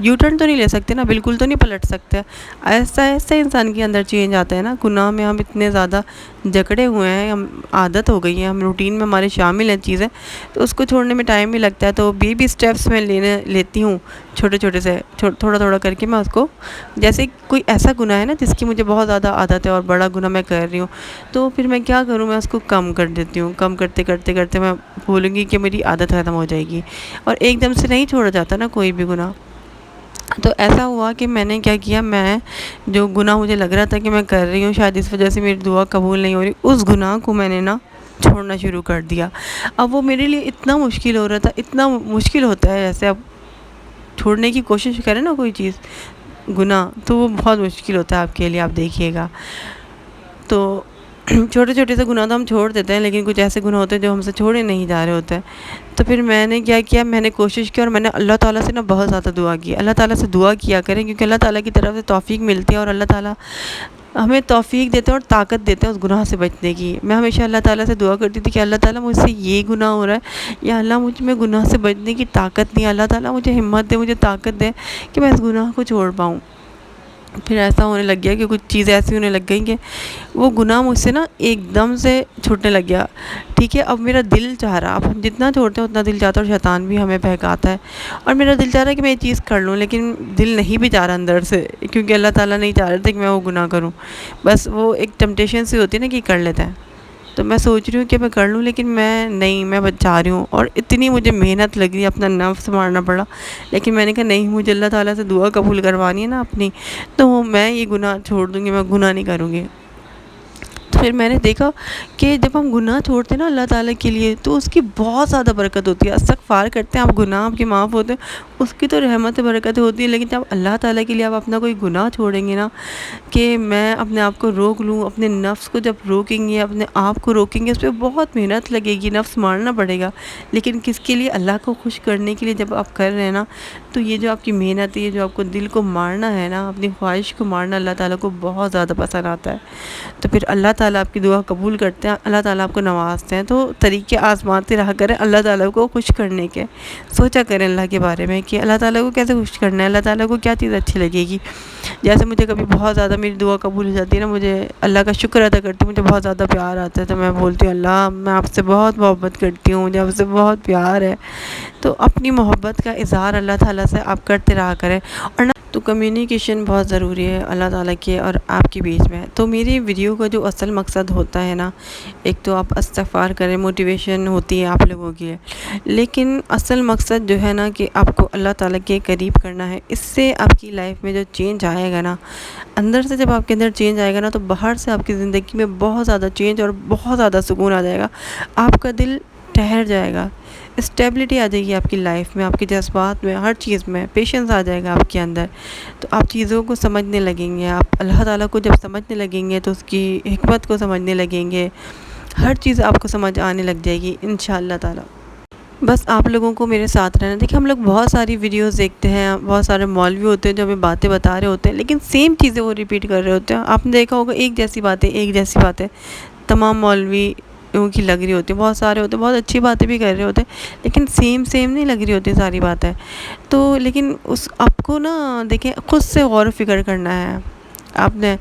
You turn تو نہیں لے سکتے نا، بالکل تو نہیں پلٹ سکتے. ایسا ایسا انسان کے اندر چینج آتا ہے نا. گناہ میں ہم اتنے زیادہ جکڑے ہوئے ہیں، ہم عادت ہو گئی ہے، ہم روٹین میں ہمارے شامل ہیں چیزیں، تو اس کو چھوڑنے میں ٹائم بھی لگتا ہے. تو بیبی اسٹیپس میں لیتی ہوں، چھوٹے چھوٹے سے تھوڑا تھوڑا کر کے میں اس کو، جیسے کوئی ایسا گناہ ہے نا جس کی مجھے بہت زیادہ عادت ہے اور بڑا گناہ میں کر رہی ہوں، تو پھر میں کیا کروں، میں اس کو کم کر دیتی ہوں. کم کرتے کرتے کرتے میں بولوں گی کہ میری عادت ختم ہو جائے گی. اور ایک دم سے نہیں چھوڑا جاتا نا کوئی بھی گناہ. تو ایسا ہوا کہ میں نے کیا کیا، میں جو گناہ مجھے لگ رہا تھا کہ میں کر رہی ہوں، شاید اس وجہ سے میری دعا قبول نہیں ہو رہی، اس گناہ کو میں نے نا چھوڑنا شروع کر دیا. اب وہ میرے لیے اتنا مشکل ہو رہا تھا، اتنا مشکل ہوتا ہے جیسے اب چھوڑنے کی کوشش کریں نا کوئی چیز، گناہ، تو وہ بہت مشکل ہوتا ہے آپ کے لیے، آپ دیکھیے گا. تو چھوٹے چھوٹے سے گناہ تو ہم چھوڑ دیتے ہیں، لیکن کچھ ایسے گناہ ہوتے ہیں جو ہم سے چھوڑے نہیں جا رہے ہوتے ہیں. تو پھر میں نے کیا کیا، میں نے کوشش کی اور میں نے اللہ تعالیٰ سے نا بہت زیادہ دعا کی. اللہ تعالیٰ سے دعا کیا کریں، کیونکہ اللہ تعالیٰ کی طرف سے توفیق ملتی ہے، اور اللہ تعالیٰ ہمیں توفیق دیتے ہیں اور طاقت دیتے ہیں اس گناہ سے بچنے کی. میں ہمیشہ اللہ تعالیٰ سے دعا کرتی تھی کہ اللہ تعالیٰ مجھ سے یہ گناہ ہو رہا ہے، یا اللہ مجھ میں گناہ سے بچنے کی طاقت نہیں ہے، اللہ تعالیٰ مجھے ہمت دے، مجھے طاقت دے کہ میں اس گناہ کو چھوڑ پاؤں. پھر ایسا ہونے لگ گیا کہ کچھ چیزیں ایسی ہونے لگ گئیں کہ وہ گناہ مجھ سے نا ایک دم سے چھوٹنے لگ گیا. ٹھیک ہے، اب میرا دل چاہ رہا، اب ہم جتنا چھوڑتے ہیں اتنا دل چاہتا ہے، اور شیطان بھی ہمیں بہکاتا ہے، اور میرا دل چاہ رہا ہے کہ میں یہ چیز کر لوں، لیکن دل نہیں بھی چاہ رہا اندر سے، کیونکہ اللہ تعالیٰ نہیں چاہ رہے تھے کہ میں وہ گناہ کروں. بس وہ ایک ٹمپٹیشن سی ہوتی ہے نا کہ کر لیتا ہے. تو میں سوچ رہی ہوں کہ میں کر لوں، لیکن میں چاہ رہی ہوں، اور اتنی مجھے محنت لگ رہی ہے، اپنا نفس مارنا پڑا. لیکن میں نے کہا نہیں، مجھے اللہ تعالیٰ سے دعا قبول کروانی ہے نا اپنی، تو میں یہ گناہ چھوڑ دوں گی، میں گناہ نہیں کروں گی. تو پھر میں نے دیکھا کہ جب ہم گناہ چھوڑتے ہیں نا اللہ تعالیٰ کے لیے، تو اس کی بہت زیادہ برکت ہوتی ہے. استغفار کرتے ہیں آپ، گناہ آپ کے معاف ہوتے ہیں، اس کی تو رحمت برکت ہوتی ہے. لیکن جب اللہ تعالیٰ کے لیے آپ اپنا کوئی گناہ چھوڑیں گے نا، کہ میں اپنے آپ کو روک لوں، اپنے نفس کو جب روکیں گے، اپنے آپ کو روکیں گے، اس پہ بہت محنت لگے گی، نفس مارنا پڑے گا. لیکن کس کے لیے؟ اللہ کو خوش کرنے کے لیے جب آپ کر رہے ہیں نا، تو یہ جو آپ کی محنت ہے، یہ جو آپ کو دل کو مارنا ہے نا، اپنی خواہش کو مارنا، اللہ تعالیٰ کو بہت زیادہ پسند آتا ہے. تو پھر اللہ تعالیٰ آپ کی دعا قبول کرتے ہیں، اللہ تعالیٰ آپ کو نوازتے ہیں. تو طریقے آزماتے رہا کریں اللہ تعالیٰ کو خوش کرنے کے. سوچا کریں اللہ کے بارے میں کہ اللہ تعالیٰ کو کیسے خوش کرنا ہے، اللہ تعالیٰ کو کیا چیز اچھی لگے گی. جیسے مجھے کبھی بہت زیادہ میری دعا قبول ہو جاتی ہے نا، مجھے اللہ کا شکر ادا کرتی ہوں، مجھے بہت زیادہ پیار آتا ہے، تو میں بولتی ہوں اللہ میں آپ سے بہت محبت کرتی ہوں، مجھے آپ سے بہت پیار ہے. تو اپنی محبت کا اظہار اللہ تعالیٰ سے آپ کرتے رہا کریں. اور تو کمیونیکیشن بہت ضروری ہے اللہ تعالیٰ کے اور آپ کے بیچ میں. تو میری ویڈیو کا جو اصل مقصد ہوتا ہے نا، ایک تو آپ استغفار کریں، موٹیویشن ہوتی ہے آپ لوگوں کی، لیکن اصل مقصد جو ہے نا کہ آپ کو اللہ تعالیٰ کے قریب کرنا ہے. اس سے آپ کی لائف میں جو چینج آئے گا نا، اندر سے جب آپ کے اندر چینج آئے گا نا، تو باہر سے آپ کی زندگی میں بہت زیادہ چینج اور بہت زیادہ سکون آ جائے گا. آپ کا دل ٹھہر جائے گا، اسٹیبلٹی آ جائے گی آپ کی لائف میں، آپ کے جذبات میں، ہر چیز میں پیشنس آ جائے گا آپ کے اندر. تو آپ چیزوں کو سمجھنے لگیں گے، آپ اللہ تعالیٰ کو جب سمجھنے لگیں گے تو اس کی حکمت کو سمجھنے لگیں گے، ہر چیز آپ کو سمجھ آنے لگ جائے گی انشاءاللہ تعالیٰ. بس آپ لوگوں کو میرے ساتھ رہنا. دیکھیں ہم لوگ بہت ساری ویڈیوز دیکھتے ہیں، بہت سارے مولوی ہوتے ہیں جو ہمیں باتیں بتا رہے ہوتے ہیں، لیکن سیم چیزیں وہ ریپیٹ کر رہے ہوتے ہیں. آپ نے دیکھا ہوگا ایک جیسی باتیں تمام مولوی کی لگ رہی ہوتی ہیں، بہت سارے ہوتے ہیں بہت اچھی باتیں بھی کر رہے ہوتے ہیں، لیکن سیم نہیں لگ رہی ہوتی ساری باتیں. تو لیکن آپ کو نا دیکھیں خود سے غور و فکر کرنا ہے. آپ نے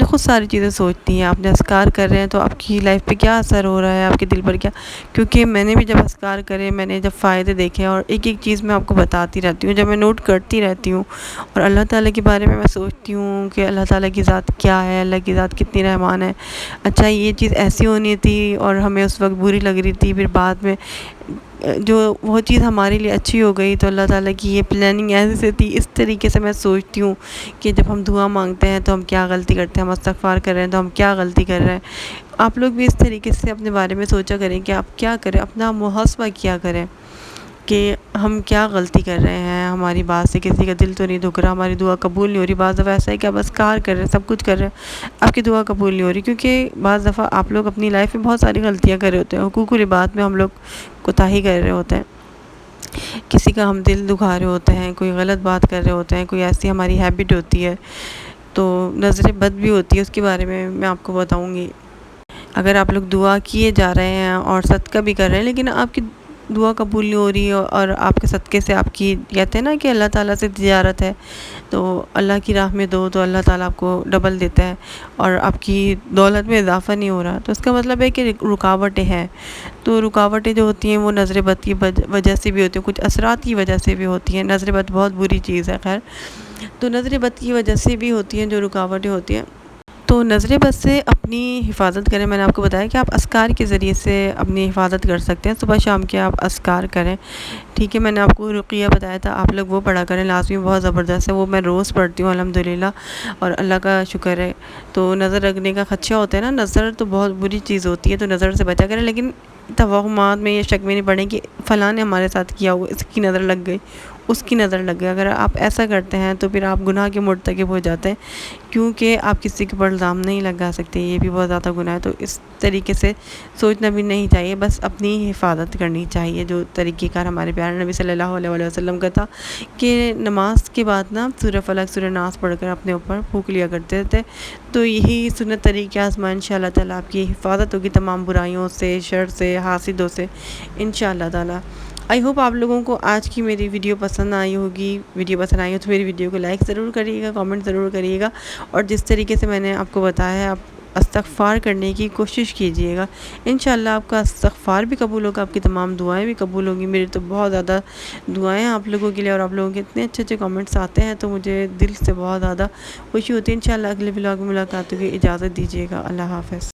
خود ساری چیزیں سوچتی ہیں، آپ نے اذکار کر رہے ہیں تو آپ کی لائف پہ کیا اثر ہو رہا ہے، آپ کے دل پر کیا. کیونکہ میں نے بھی جب اذکار کرے، میں نے جب فائدے دیکھے، اور ایک ایک چیز میں آپ کو بتاتی رہتی ہوں، جب میں نوٹ کرتی رہتی ہوں، اور اللہ تعالیٰ کے بارے میں سوچتی ہوں کہ اللہ تعالیٰ کی ذات کیا ہے، اللہ کی ذات کتنی رحمان ہے. اچھا یہ چیز ایسی ہونی تھی اور ہمیں اس وقت بری لگ رہی تھی، پھر بعد میں جو وہ چیز ہمارے لیے اچھی ہو گئی، تو اللہ تعالیٰ کی یہ پلاننگ ایسے تھی. اس طریقے سے میں سوچتی ہوں کہ جب ہم دعا مانگتے ہیں تو ہم کیا غلطی کرتے ہیں، ہم استغفار کر رہے ہیں تو ہم کیا غلطی کر رہے ہیں. آپ لوگ بھی اس طریقے سے اپنے بارے میں سوچا کریں کہ آپ کیا کریں، اپنا محاسبہ کیا کریں کہ ہم کیا غلطی کر رہے ہیں. ہماری بات سے کسی کا دل تو نہیں دکھ رہا، ہماری دعا قبول نہیں ہو رہی. بعض دفعہ ایسا ہے کہ آپ اذکار کر رہے ہیں، سب کچھ کر رہے ہیں، آپ کی دعا قبول نہیں ہو رہی، کیونکہ بعض دفعہ آپ لوگ اپنی لائف میں بہت ساری غلطیاں کر رہے ہوتے ہیں، حقوق العباد میں ہم لوگ کوتاہی کر رہے ہوتے ہیں، کسی کا ہم دل دکھا رہے ہوتے ہیں، کوئی غلط بات کر رہے ہوتے ہیں، کوئی ایسی ہماری ہیبٹ ہوتی ہے. تو نظر بد بھی ہوتی ہے، اس کے بارے میں آپ کو بتاؤں گی. اگر آپ لوگ دعا کیے جا رہے ہیں اور صدقہ بھی کر رہے ہیں، لیکن آپ کی دعا قبول نہیں ہو رہی اور آپ کے صدقے سے آپ کی کہتے ہیں نا کہ اللہ تعالیٰ سے تجارت ہے، تو اللہ کی راہ میں دو تو اللہ تعالیٰ آپ کو ڈبل دیتا ہے، اور آپ کی دولت میں اضافہ نہیں ہو رہا، تو اس کا مطلب ہے کہ رکاوٹیں ہیں۔ تو رکاوٹیں جو ہوتی ہیں وہ نظر بد کی وجہ سے بھی ہوتی ہیں، کچھ اثرات کی وجہ سے بھی ہوتی ہیں۔ نظر بد بہت بری چیز ہے، خیر، تو نظر بد کی وجہ سے بھی ہوتی ہیں جو رکاوٹیں ہوتی ہیں۔ تو نظر بد سے اپنی حفاظت کریں۔ میں نے آپ کو بتایا کہ آپ اذکار کے ذریعے سے اپنی حفاظت کر سکتے ہیں، صبح شام کے آپ اذکار کریں، ٹھیک ہے۔ میں نے آپ کو رقیہ بتایا تھا، آپ لوگ وہ پڑھا کریں، لازمی، بہت زبردست ہے وہ، میں روز پڑھتی ہوں الحمدللہ، اور اللہ کا شکر ہے۔ تو نظر لگنے کا خدشہ ہوتا ہے نا، نظر تو بہت بری چیز ہوتی ہے، تو نظر سے بچا کریں، لیکن توہمات میں یہ شک میں نہیں پڑیں کہ فلاں نے ہمارے ساتھ کیا ہوا، اس کی نظر لگ گئی، اس کی نظر لگ گئی۔ اگر آپ ایسا کرتے ہیں تو پھر آپ گناہ کے مرتکب ہو جاتے ہیں، کیونکہ آپ کسی کے اوپر الزام نہیں لگا سکتے، یہ بھی بہت زیادہ گناہ ہے۔ تو اس طریقے سے سوچنا بھی نہیں چاہیے، بس اپنی حفاظت کرنی چاہیے، جو طریقہ کار ہمارے پیارے نبی صلی اللہ علیہ وسلم کا تھا کہ نماز کے بعد نا سورہ فلق سورہ ناس پڑھ کر اپنے اوپر پھونک لیا کرتے تھے۔ تو یہی سنت طریقہ آزمائیں، انشاءاللہ تعالیٰ آپ کی حفاظت ہوگی تمام برائیوں سے، شر سے، حاسدوں سے، انشاءاللہ تعالیٰ۔ آئی ہوپ آپ لوگوں کو آج کی میری ویڈیو پسند آئی ہوگی۔ ویڈیو پسند آئی ہو تو میری ویڈیو کو لائک ضرور کریے گا، کامنٹ ضرور کریے گا، اور جس طریقے سے میں نے آپ کو بتایا ہے آپ استغفار کرنے کی کوشش کیجئے گا، انشاءاللہ آپ کا استغفار بھی قبول ہوگا، آپ کی تمام دعائیں بھی قبول ہوں گی۔ میری تو بہت زیادہ دعائیں ہیں آپ لوگوں کے لیے، اور آپ لوگوں کے اتنے اچھے اچھے کامنٹس آتے ہیں تو مجھے دل سے بہت زیادہ خوشی ہوتی ہے۔ انشاءاللہ اگلے ولاگ میں ملاقات ہوگی، اجازت دیجیے گا، اللہ حافظ۔